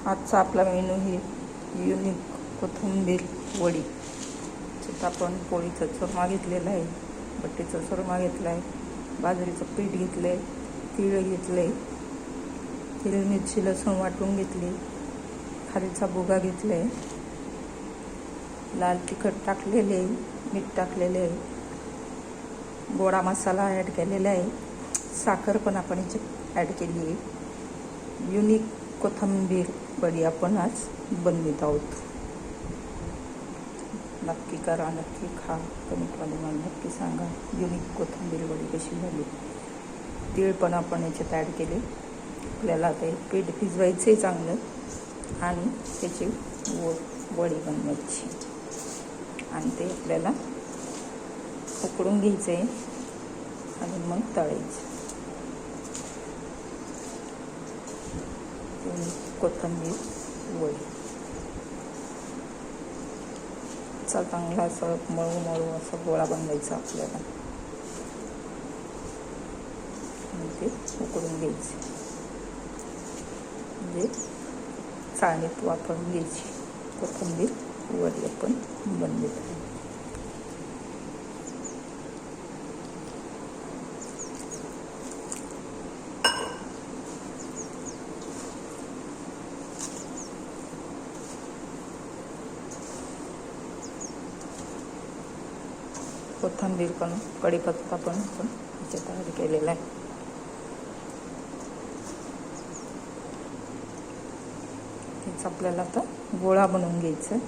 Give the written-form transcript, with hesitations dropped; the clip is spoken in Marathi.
आजचा आपला मेनू ही युनिक कोथिंबीर वडी. त्यात आपण पोळीचा चुरमा घेतलेला आहे, बट्टीचा चुरमा घेतला आहे, बाजरीचं पीठ घेतलं आहे, तीळ घेतलं आहे, हिरवी मिरची लसूण वाटून घेतली, खारीचा भुगा घेतला आहे, लाल तिखट टाकलेले आहे, मीठ टाकलेले आहे, गोडा मसाला ॲड केलेला आहे, साखर पण आपण याच्यात ॲड केली आहे. युनिक कोथिंबीर वडी आपण आज बनवित आहोत. नक्की करा, नक्की खा, कमेंटमध्ये मला नक्की सांगा युनिक कोथिंबीर वडी कशी झाली. तीळ पण आपण याच्यात ॲड केले. आपल्याला ते पीठ भिजवायचे चांगलं आणि त्याची वडी बनवायची आणि ते आपल्याला उकडून घ्यायचे आणि मग तळायचे. कोथिंबीर वडी चांगला असं मळू मळू असं गोळा बनवायचा आपल्याला आणि ते उकडून घ्यायचे, म्हणजे चाळणीत वापरून घ्यायची कोथिंबीर वडी आपण बनवत आहे. कोथिंबीर पण कढीपत्ता पण आपण याच्यात ॲड केलेला आहे. हेच आपल्याला आता गोळा बनवून घ्यायचं.